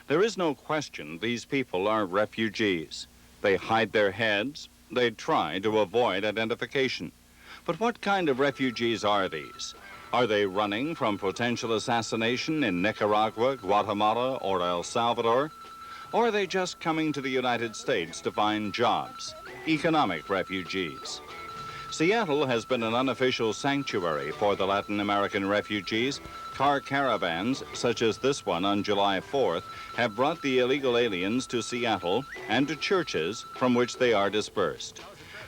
There is no question these people are refugees. They hide their heads. They try to avoid identification. But what kind of refugees are these? Are they running from potential assassination in Nicaragua, Guatemala, or El Salvador? Or are they just coming to the United States to find jobs? Economic refugees. Seattle has been an unofficial sanctuary for the Latin American refugees. Car caravans, such as this one on July 4th, have brought the illegal aliens to Seattle and to churches from which they are dispersed.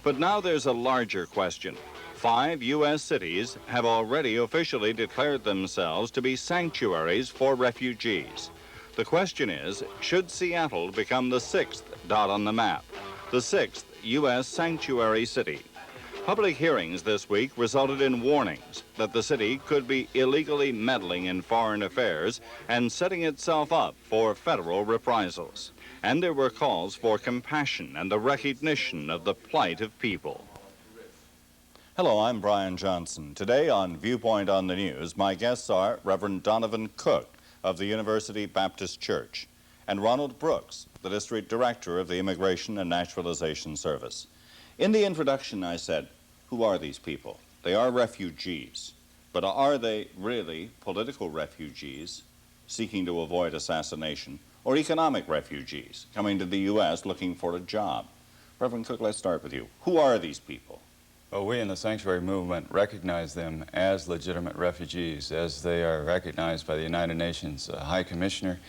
But now there's a larger question. 5 U.S. cities have already officially declared themselves to be sanctuaries for refugees. The question is, should Seattle become the 6th dot on the map, the 6th U.S. sanctuary city? Public hearings this week resulted in warnings that the city could be illegally meddling in foreign affairs and setting itself up for federal reprisals. And there were calls for compassion and the recognition of the plight of people. Hello, I'm Bryan Johnson. Today on Viewpoint on the News, my guests are Reverend Donovan Cook of the University Baptist Church and Ronald Brooks, the District Director of the Immigration and Naturalization Service. In the introduction, I said, who are these people? They are refugees, but are they really political refugees seeking to avoid assassination, or economic refugees coming to the U.S. looking for a job? Reverend Cook, let's start with you. Who are these people? Well, we in the sanctuary movement recognize them as legitimate refugees, as they are recognized by the United Nations High Commissioner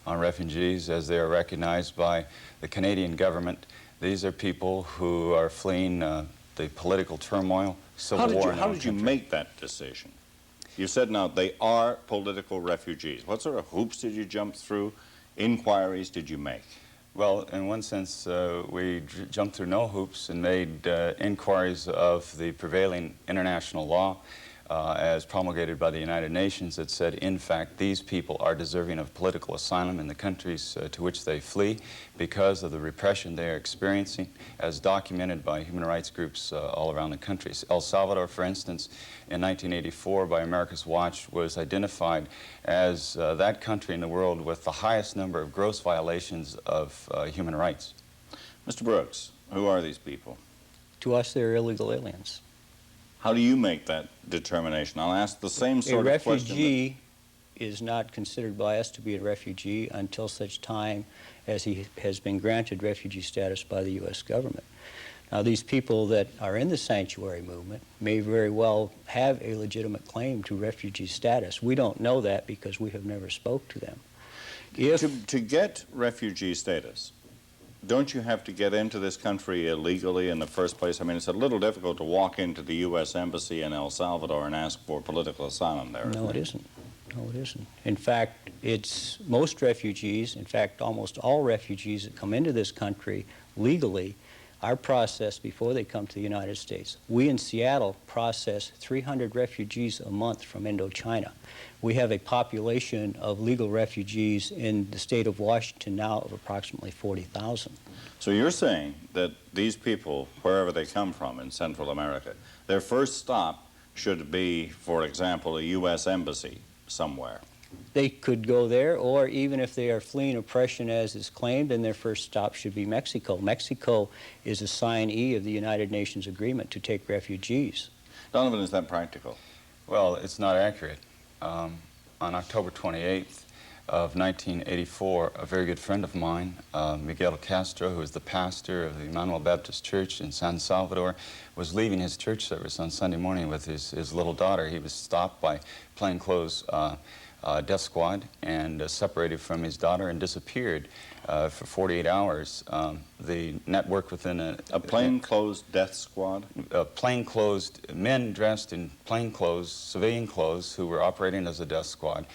on Refugees, as they are recognized by the Canadian government. These are people who are fleeing the political turmoil, civil war. How did you make that decision? You said now they are political refugees. What sort of hoops did you jump through? Inquiries did you make? Well, in one sense, we jumped through no hoops and made inquiries of the prevailing international law as promulgated by the United Nations that said, in fact, these people are deserving of political asylum in the countries to which they flee because of the repression they are experiencing, as documented by human rights groups all around the country. El Salvador, for instance, in 1984 by America's Watch was identified as that country in the world with the highest number of gross violations of human rights. Mr. Brooks, who are these people? To us, they're illegal aliens. How do you make that determination? I'll ask the same sort of question. A refugee is not considered by us to be a refugee until such time as he has been granted refugee status by the U.S. government. Now, these people that are in the sanctuary movement may very well have a legitimate claim to refugee status. We don't know that because we have never spoke to them. To get refugee status, don't you have to get into this country illegally in the first place? I mean, it's a little difficult to walk into the U.S. Embassy in El Salvador and ask for political asylum there. No, it isn't. No, it isn't. In fact, it's most refugees, in fact, almost all refugees that come into this country legally are processed before they come to the United States. We in Seattle process 300 refugees a month from Indochina. We have a population of legal refugees in the state of Washington now of approximately 40,000. So you're saying that these people, wherever they come from in Central America, their first stop should be, for example, a U.S. embassy somewhere? They could go there, or even if they are fleeing oppression as is claimed, then their first stop should be Mexico. Mexico is a signee of the United Nations agreement to take refugees. Donovan, is that practical? Well, it's not accurate. On October 28th of 1984, a very good friend of mine, Miguel Castro, who is the pastor of the Emmanuel Baptist Church in San Salvador, was leaving his church service on Sunday morning with his little daughter. He was stopped by plainclothes death squad and separated from his daughter and disappeared for 48 hours. The network within a plainclothes death squad? Plainclothes men dressed in plainclothes, civilian clothes, who were operating as a death squad,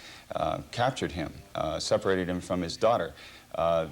captured him, separated him from his daughter.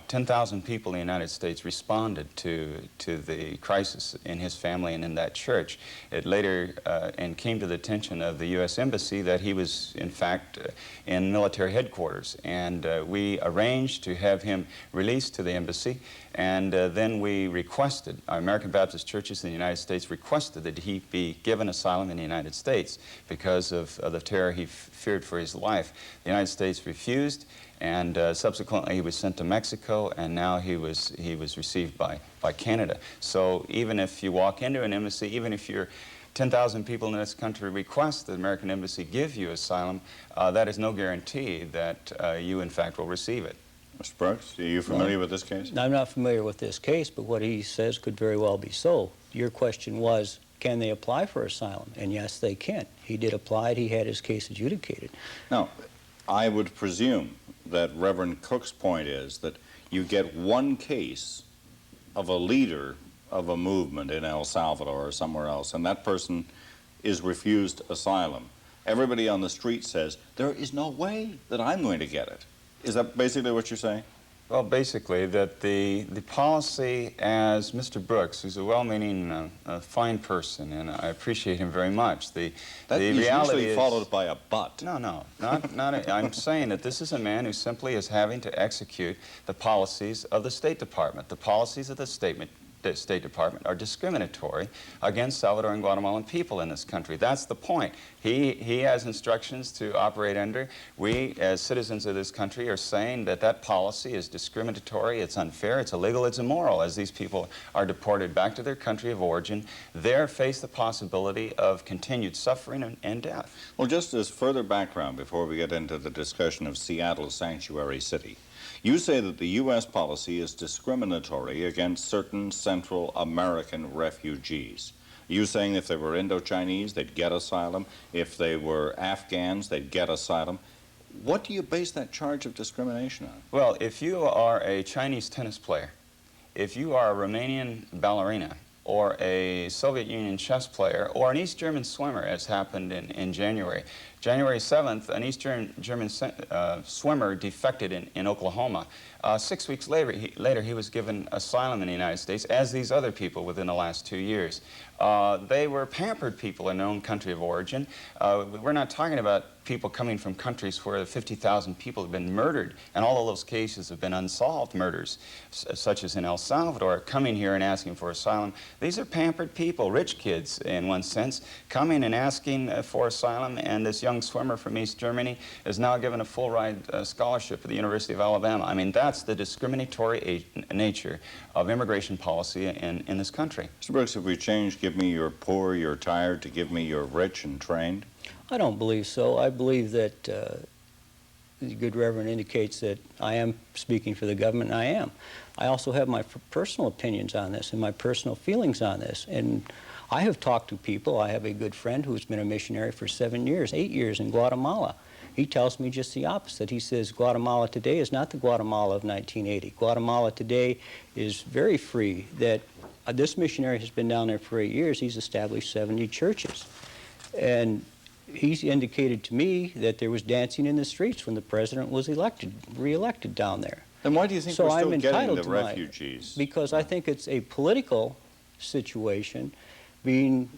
10,000 people in the United States responded to the crisis in his family and in that church. It later and came to the attention of the U.S. Embassy that he was, in fact, in military headquarters. And we arranged to have him released to the embassy, and then we requested, our American Baptist churches in the United States requested that he be given asylum in the United States because of the terror he feared for his life. The United States refused, and subsequently he was sent to Mexico, and now he was received by Canada. So even if you walk into an embassy, even if you're 10,000 people in this country request the American embassy give you asylum, that is no guarantee that you in fact will receive it. Mr. Brooks, are you familiar with this case? I'm not familiar with this case, but what he says could very well be so. Your question was, can they apply for asylum? And yes, they can. He did apply. He had his case adjudicated. Now, I would presume that Reverend Cook's point is that you get one case of a leader of a movement in El Salvador or somewhere else, and that person is refused asylum. Everybody on the street says, there is no way that I'm going to get it. Is that basically what you're saying? Well, basically, that the policy, as Mr. Brooks, who's a well-meaning, fine person, and I appreciate him very much, the reality usually is followed by a but. No, I'm saying that this is a man who simply is having to execute the policies of the State Department. The policies of the State Department are discriminatory against Salvadoran Guatemalan people in this country. That's the point. He has instructions to operate under. We, as citizens of this country, are saying that that policy is discriminatory, it's unfair, it's illegal, it's immoral. As these people are deported back to their country of origin, they face the possibility of continued suffering and death. Well, just as further background before we get into the discussion of Seattle Sanctuary City, you say that the U.S. policy is discriminatory against certain Central American refugees. Are you saying if they were Indo-Chinese, they'd get asylum? If they were Afghans, they'd get asylum? What do you base that charge of discrimination on? Well, if you are a Chinese tennis player, if you are a Romanian ballerina, or a Soviet Union chess player, or an East German swimmer, as happened in January. January 7th, an East German swimmer defected in Oklahoma. 6 weeks later, he was given asylum in the United States, as these other people within the last 2 years. They were pampered people in their own country of origin. We're not talking about people coming from countries where 50,000 people have been murdered, and all of those cases have been unsolved murders, such as in El Salvador, coming here and asking for asylum. These are pampered people, rich kids in one sense, coming and asking for asylum, and this young swimmer from East Germany is now given a full-ride scholarship at the University of Alabama. I mean, that's the discriminatory nature of immigration policy in this country. Mr. Brooks, if we change, give me your poor, your tired, to give me your rich and trained? I don't believe so. I believe that the good Reverend indicates that I am speaking for the government, and I am. I also have my personal opinions on this and my personal feelings on this. And I have talked to people. I have a good friend who's been a missionary for 7 years, 8 years in Guatemala. He tells me just the opposite. He says Guatemala today is not the Guatemala of 1980. Guatemala today is very free, that this missionary has been down there for 8 years. He's established 70 churches. And he's indicated to me that there was dancing in the streets when the president was re-elected down there. Then why do you think we're still getting the refugees? Because I think it's a political situation being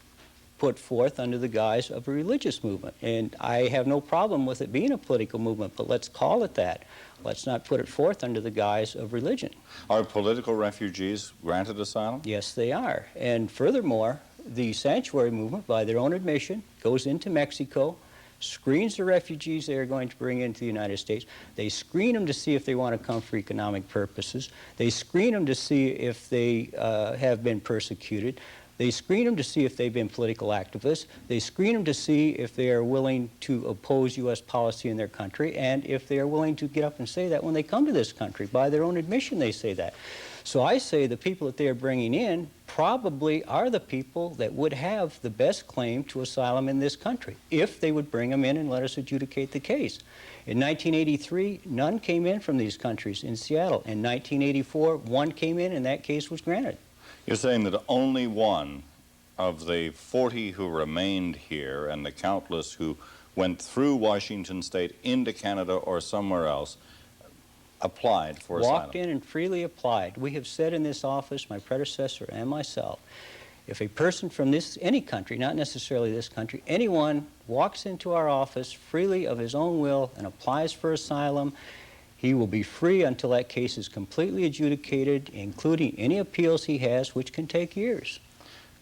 put forth under the guise of a religious movement. And I have no problem with it being a political movement, but let's call it that. Let's not put it forth under the guise of religion. Are political refugees granted asylum? Yes, they are. And furthermore, the sanctuary movement, by their own admission, goes into Mexico, screens the refugees they are going to bring into the United States. They screen them to see if they want to come for economic purposes. They screen them to see if they have been persecuted. They screen them to see if they've been political activists. They screen them to see if they are willing to oppose U.S. policy in their country, and if they are willing to get up and say that when they come to this country. By their own admission, they say that. So I say the people that they are bringing in probably are the people that would have the best claim to asylum in this country, if they would bring them in and let us adjudicate the case. In 1983, none came in from these countries in Seattle. In 1984, one came in, and that case was granted. You're saying that only one of the 40 who remained here and the countless who went through Washington State into Canada or somewhere else applied for asylum? Walked in and freely applied. We have said in this office, my predecessor and myself, if a person from any country, not necessarily this country, anyone walks into our office freely of his own will and applies for asylum, He will be free until that case is completely adjudicated, including any appeals he has, which can take years.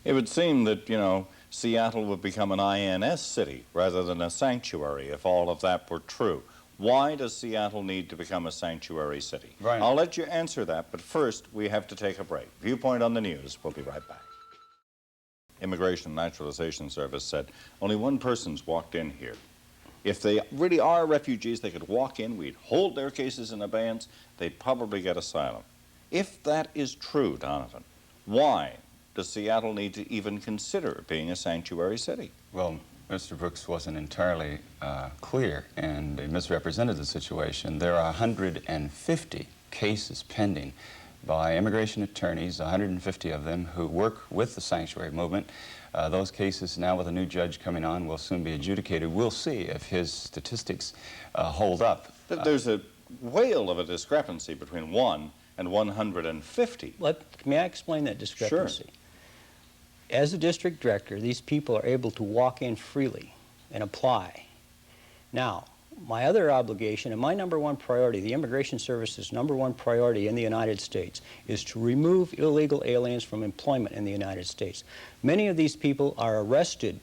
It would seem that, you know, Seattle would become an INS city rather than a sanctuary if all of that were true. Why does Seattle need to become a sanctuary city? Right. I'll let you answer that, but first we have to take a break. Viewpoint on the News. We'll be right back. Immigration and Naturalization Service said only one person's walked in here. If they really are refugees, they could walk in, we'd hold their cases in abeyance, they'd probably get asylum. If that is true, Donovan, why does Seattle need to even consider being a sanctuary city? Well, Mr. Brooks wasn't entirely clear, and he misrepresented the situation. There are 150 cases pending by immigration attorneys, 150 of them who work with the sanctuary movement. Those cases now with a new judge coming on will soon be adjudicated. We'll see if his statistics hold up. There's a whale of a discrepancy between 1 and 150. May I explain that discrepancy? Sure. As a district director, these people are able to walk in freely and apply. Now, my other obligation and my number one priority, the Immigration Service's number one priority in the United States, is to remove illegal aliens from employment in the United States. Many of these people are arrested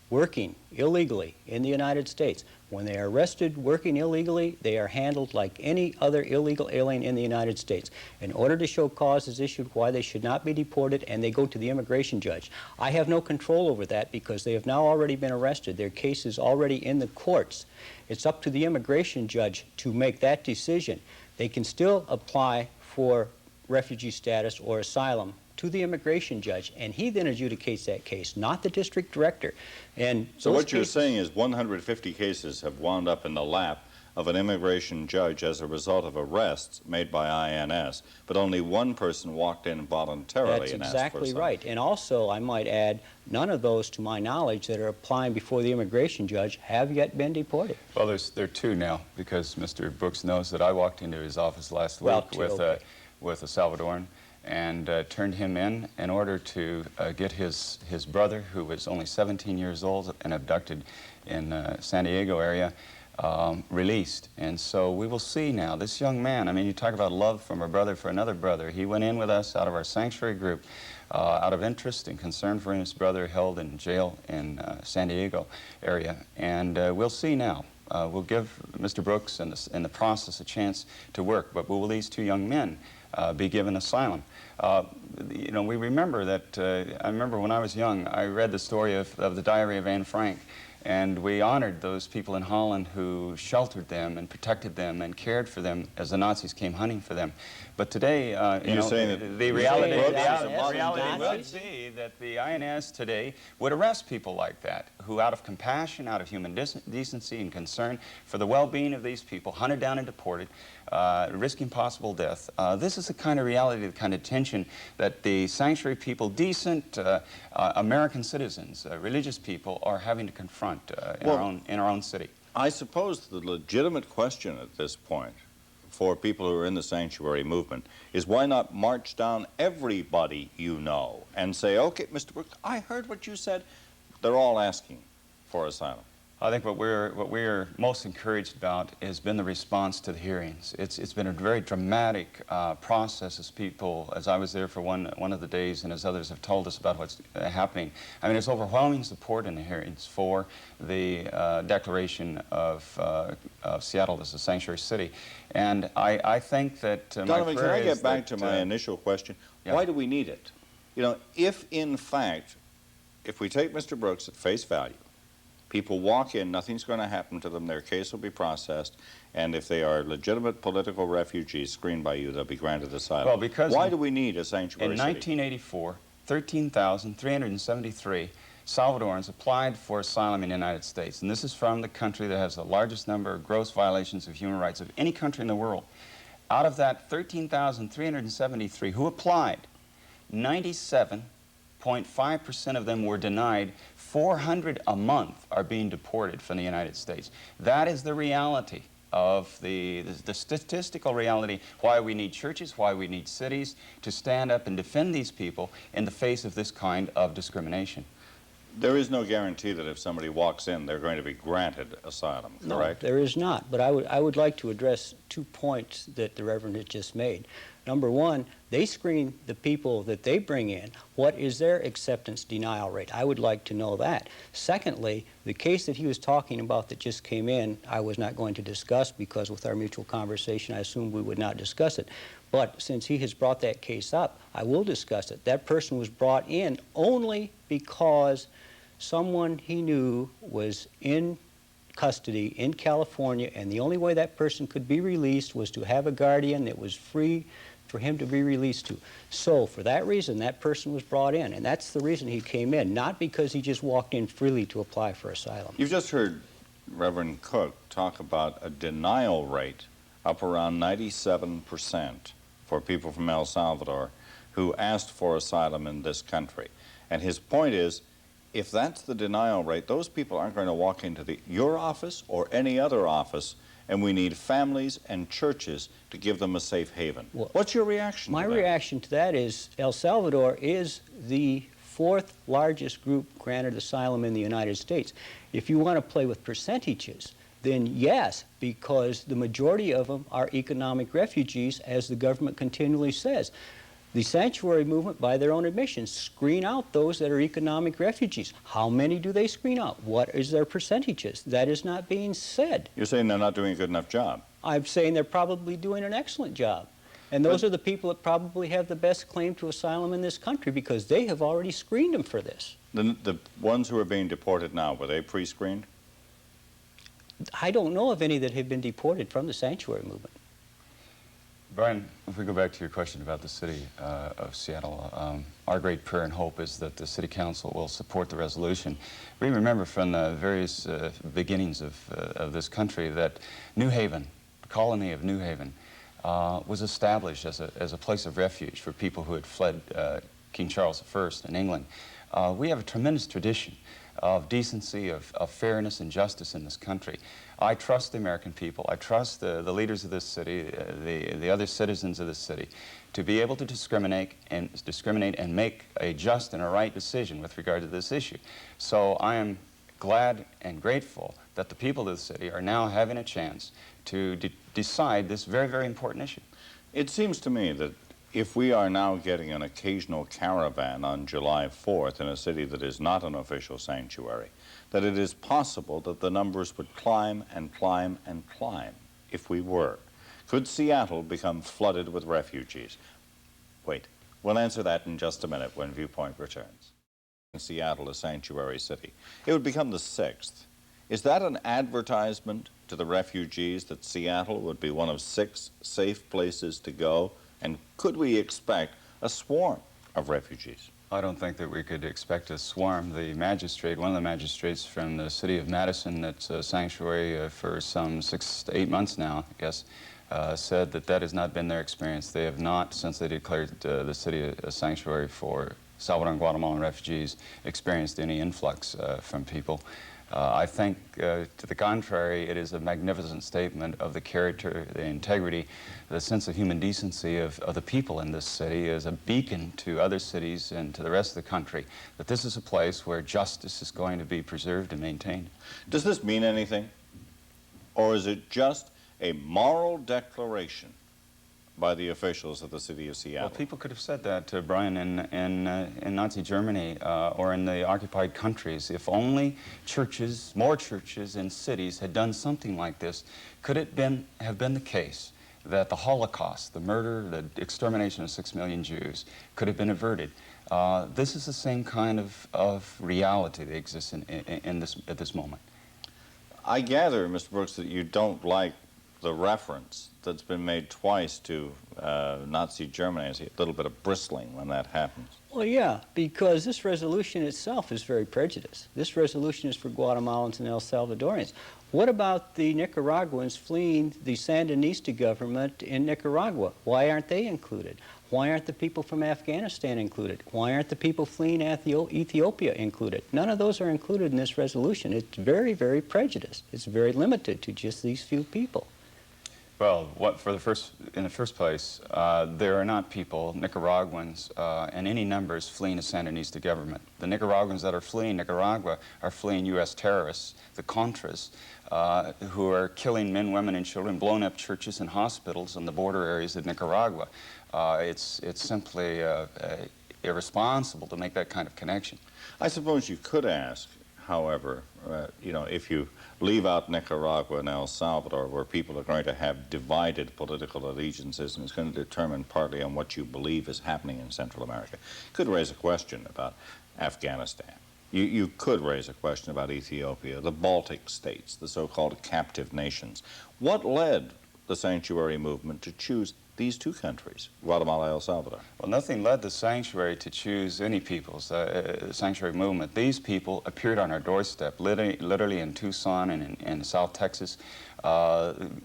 working illegally in the United States. When they are arrested working illegally, they are handled like any other illegal alien in the United States. An order to show cause is issued why they should not be deported, and they go to the immigration judge. I have no control over that because they have now already been arrested. Their case is already in the courts. It's up to the immigration judge to make that decision. They can still apply for refugee status or asylum to the immigration judge, and he then adjudicates that case, not the district director. And so what you're saying is 150 cases have wound up in the lap of an immigration judge as a result of arrests made by INS, but only one person walked in voluntarily That's and asked exactly for asylum. right. And also, I might add, none of those, to my knowledge, that are applying before the immigration judge have yet been deported. Well, there are two now, because Mr. Brooks knows that I walked into his office last week with a Salvadoran and turned him in order to get his brother, who was only 17 years old and abducted in San Diego area, released. And so we will see now. This young man, I mean, you talk about love from a brother for another brother. He went in with us out of our sanctuary group, out of interest and concern for his brother held in jail in San Diego area. And we'll see now. We'll give Mr. Brooks and the process a chance to work, but will these two young men be given asylum? You know, we remember that, I remember when I was young, I read the story of the Diary of Anne Frank, and we honored those people in Holland who sheltered them and protected them and cared for them as the Nazis came hunting for them. But today, you know, the reality would be that the INS today would arrest people like that, who out of compassion, out of human decency and concern for the well-being of these people, hunted down and deported, risking possible death. This is the kind of reality, the kind of tension that the sanctuary people, decent American citizens, religious people, are having to confront in our own city. I suppose the legitimate question at this point for people who are in the sanctuary movement is why not march down everybody you know and say, okay, Mr. Brooks, I heard what you said. They're all asking for asylum. I think what we're most encouraged about has been the response to the hearings. It's been a very dramatic process as I was there for one of the days, and as others have told us about what's happening. I mean, there's overwhelming support in the hearings for the declaration of Seattle as a sanctuary city. And I think that Donovan, can I get back to my initial question? Yeah. Why do we need it? You know, if in fact, if we take Mr. Brooks at face value, people walk in, nothing's going to happen to them, their case will be processed, and if they are legitimate political refugees screened by you, they'll be granted asylum. Well, because why do we need a sanctuary city? In 1984, 13,373 Salvadorans applied for asylum in the United States, and this is from the country that has the largest number of gross violations of human rights of any country in the world. Out of that 13,373 who applied, 97.5% of them were denied. 400 a month are being deported from the United States. That is the reality of the statistical reality, why we need churches, why we need cities to stand up and defend these people in the face of this kind of discrimination. There is no guarantee that if somebody walks in, they're going to be granted asylum, correct? No, there is not. But I would like to address 2 points that the Reverend has just made. Number one, they screen the people that they bring in. What is their acceptance denial rate? I would like to know that. Secondly, the case that he was talking about that just came in, I was not going to discuss because with our mutual conversation, I assumed we would not discuss it. But since he has brought that case up, I will discuss it. That person was brought in only because someone he knew was in custody in California, and the only way that person could be released was to have a guardian that was free for him to be released to. So for that reason, that person was brought in, and that's the reason he came in, not because he just walked in freely to apply for asylum. You've just heard Reverend Cook talk about a denial rate up around 97% for people from El Salvador who asked for asylum in this country. And his point is, if that's the denial rate, those people aren't going to walk into your office or any other office, and we need families and churches to give them a safe haven. Well, what's your reaction to that? My reaction to that is El Salvador is the 4th largest group granted asylum in the United States. If you want to play with percentages, then yes, because the majority of them are economic refugees, as the government continually says. The sanctuary movement, by their own admission, screen out those that are economic refugees. How many do they screen out? What is their percentages? That is not being said. You're saying they're not doing a good enough job. I'm saying they're probably doing an excellent job. And those are the people that probably have the best claim to asylum in this country because they have already screened them for this. The ones who are being deported now, were they pre-screened? I don't know of any that have been deported from the sanctuary movement. Bryan, if we go back to your question about the city of Seattle, our great prayer and hope is that the City Council will support the resolution. We remember from the various beginnings of this country that New Haven, the colony of New Haven, was established as a place of refuge for people who had fled King Charles I in England. We have a tremendous tradition of decency, of fairness and justice in this country. I trust the American people. I trust the leaders of this city, the other citizens of this city, to be able to discriminate and make a just and a right decision with regard to this issue. So I am glad and grateful that the people of the city are now having a chance to decide this very, very important issue. It seems to me that if we are now getting an occasional caravan on July 4th in a city that is not an official sanctuary, that it is possible that the numbers would climb and climb and climb if we were. Could Seattle become flooded with refugees? Wait, we'll answer that in just a minute when Viewpoint returns. In Seattle, a sanctuary city, it would become the 6th. Is that an advertisement to the refugees that Seattle would be one of 6 safe places to go? And could we expect a swarm of refugees? I don't think that we could expect a swarm. The magistrate, one of the magistrates from the city of Madison, that's a sanctuary for some 6 to 8 months now, I guess, said that that has not been their experience. They have not, since they declared the city a sanctuary for Salvadoran and Guatemalan refugees, experienced any influx from people. I think, to the contrary, it is a magnificent statement of the character, the integrity, the sense of human decency of the people in this city as a beacon to other cities and to the rest of the country, that this is a place where justice is going to be preserved and maintained. Does this mean anything? Or is it just a moral declaration by the officials of the city of Seattle? Well, people could have said that to Bryan in Nazi Germany or in the occupied countries. If only churches, more churches and cities had done something like this, could it have been the case that the Holocaust, the murder, the extermination of 6 million Jews could have been averted? This is the same kind of reality that exists at this moment. I gather, Mr. Brooks, that you don't like the reference that's been made twice to Nazi Germany. I see a little bit of bristling when that happens. Well, yeah, because this resolution itself is very prejudiced. This resolution is for Guatemalans and El Salvadorians. What about the Nicaraguans fleeing the Sandinista government in Nicaragua? Why aren't they included? Why aren't the people from Afghanistan included? Why aren't the people fleeing Ethiopia included? None of those are included in this resolution. It's very, very prejudiced. It's very limited to just these few people. Well, in the first place, there are not people, Nicaraguans, in any numbers fleeing a Sandinista government. The Nicaraguans that are fleeing Nicaragua are fleeing U.S. terrorists, the Contras, who are killing men, women, and children, blowing up churches and hospitals in the border areas of Nicaragua. It's simply irresponsible to make that kind of connection. I suppose you could ask, however, you know, if you leave out Nicaragua and El Salvador, where people are going to have divided political allegiances, and it's going to determine partly on what you believe is happening in Central America, you could raise a question about Afghanistan. You could raise a question about Ethiopia, the Baltic states, the so-called captive nations. What led the sanctuary movement to choose these two countries, Guatemala, El Salvador? Well, nothing led the sanctuary to choose any people's sanctuary movement. These people appeared on our doorstep, literally in Tucson and in South Texas.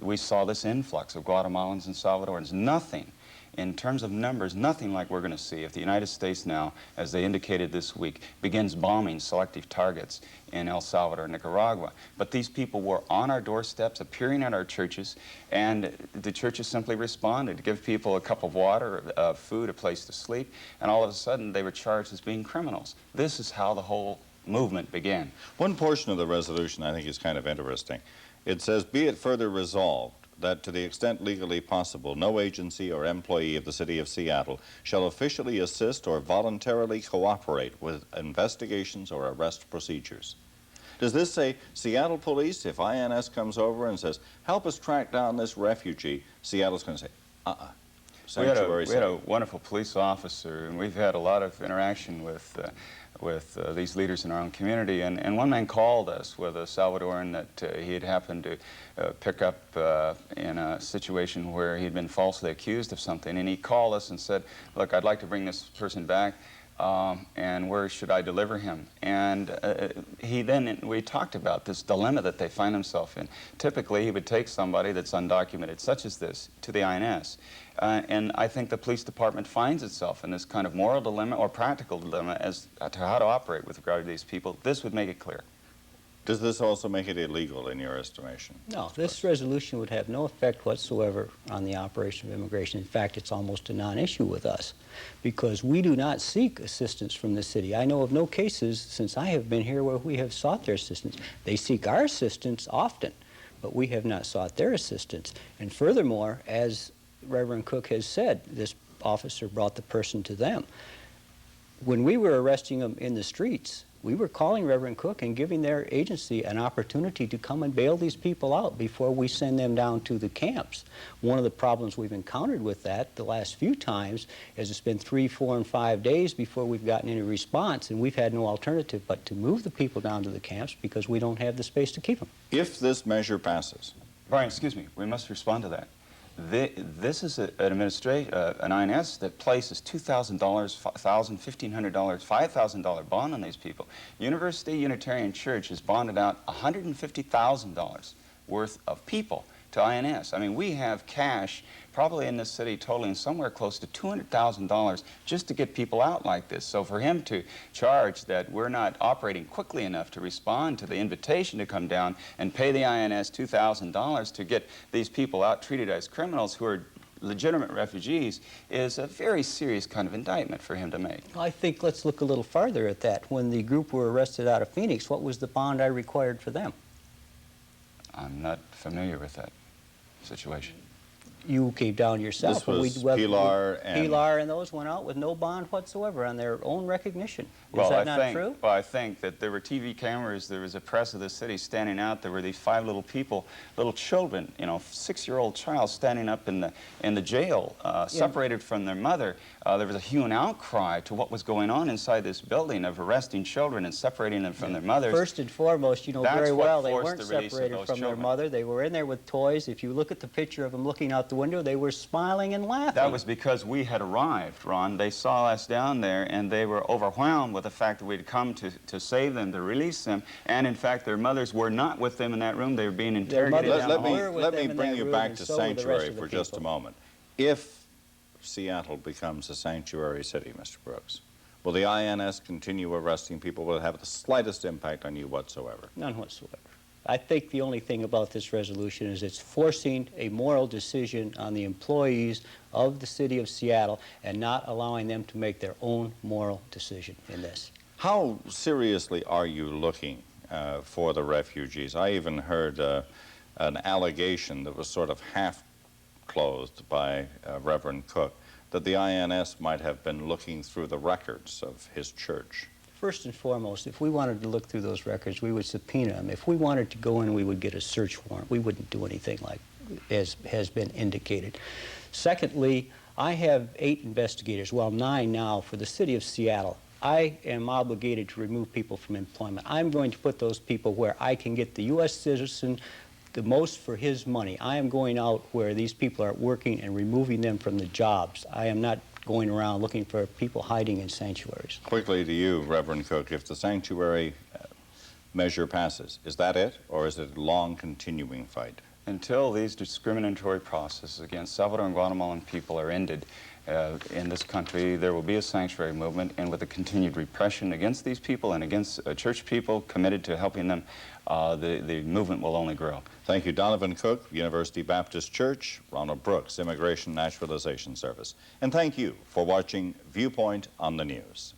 We saw this influx of Guatemalans and Salvadorans. Nothing, in terms of numbers, nothing like we're going to see if the United States now, as they indicated this week, begins bombing selective targets in El Salvador and Nicaragua. But these people were on our doorsteps, appearing at our churches, and the churches simply responded to give people a cup of water, food, a place to sleep, and all of a sudden they were charged as being criminals. This is how the whole movement began. One portion of the resolution I think is kind of interesting. It says, "Be it further resolved that to the extent legally possible, no agency or employee of the City of Seattle shall officially assist or voluntarily cooperate with investigations or arrest procedures." Does this say Seattle police, if INS comes over and says, help us track down this refugee, Seattle's going to say, sanctuary We had a wonderful police officer, and we've had a lot of interaction with these leaders in our own community. And one man called us with a Salvadoran that he had happened to pick up in a situation where he'd been falsely accused of something. And he called us and said, look, I'd like to bring this person back, and where should I deliver him? And we talked about this dilemma that they find themselves in. Typically, he would take somebody that's undocumented, such as this, to the INS. And I think the police department finds itself in this kind of moral dilemma or practical dilemma as to how to operate with regard to these people. This would make it clear. Does this also make it illegal in your estimation? No, this resolution would have no effect whatsoever on the operation of immigration. In fact, it's almost a non-issue with us because we do not seek assistance from the city. I know of no cases since I have been here where we have sought their assistance. They seek our assistance often, but we have not sought their assistance. And furthermore, as Reverend Cook has said, this officer brought the person to them. When we were arresting them in the streets, we were calling Reverend Cook and giving their agency an opportunity to come and bail these people out before we send them down to the camps. One of the problems we've encountered with that the last few times is it's been 3, 4, and 5 days before we've gotten any response, and we've had no alternative but to move the people down to the camps because we don't have the space to keep them. If this measure passes. Bryan, excuse me, we must respond to that. This is an INS that places $2,000, $1,000, $1,500, $5,000 bond on these people. University Unitarian Church has bonded out $150,000 worth of people to INS. I mean, we have cash probably in this city totaling somewhere close to $200,000 just to get people out like this. So for him to charge that we're not operating quickly enough to respond to the invitation to come down and pay the INS $2,000 to get these people out treated as criminals who are legitimate refugees is a very serious kind of indictment for him to make. I think let's look a little farther at that. When the group were arrested out of Phoenix, what was the bond I required for them? I'm not familiar with that situation. You came down yourself. This was Pilar and those went out with no bond whatsoever on their own recognition. Is that not true? Well, I think that there were TV cameras, there was a press of the city standing out, there were these 5 little people, little children, you know, 6-year-old child standing up in the jail, separated from their mother. There was a hue and outcry to what was going on inside this building of arresting children and separating them from their mothers. First and foremost, you know very well they weren't separated from their children. mother. They were in there with toys. If you look at the picture of them looking out the window, they were smiling and laughing. That was because we had arrived, Ron. They saw us down there and they were overwhelmed with the fact that we'd come to save them, to release them, and in fact their mothers were not with them in that room. They were being interrogated. Let me bring you back to sanctuary for just a moment. If Seattle becomes a sanctuary city, Mr. Brooks, will the INS continue arresting people? Will it have the slightest impact on you whatsoever? None whatsoever. I think the only thing about this resolution is it's forcing a moral decision on the employees of the city of Seattle and not allowing them to make their own moral decision in this. How seriously are you looking for the refugees? I even heard an allegation that was sort of half-clothed by Reverend Cook, that the INS might have been looking through the records of his church. First and foremost, if we wanted to look through those records, we would subpoena them. If we wanted to go in, we would get a search warrant. We wouldn't do anything like as has been indicated. Secondly, I have 8 investigators, well 9 now, for the city of Seattle. I am obligated to remove people from employment. I'm going to put those people where I can get the U.S. citizen the most for his money. I am going out where these people are working and removing them from the jobs. I am not going around looking for people hiding in sanctuaries. Quickly to you, Reverend Cook, if the sanctuary measure passes, is that it, or is it a long continuing fight? Until these discriminatory processes against Salvadoran and Guatemalan people are ended in this country, there will be a sanctuary movement, and with the continued repression against these people and against church people committed to helping them, the movement will only grow. Thank you, Donovan Cook, University Baptist Church, Ronald Brooks, Immigration Naturalization Service. And thank you for watching Viewpoint on the News.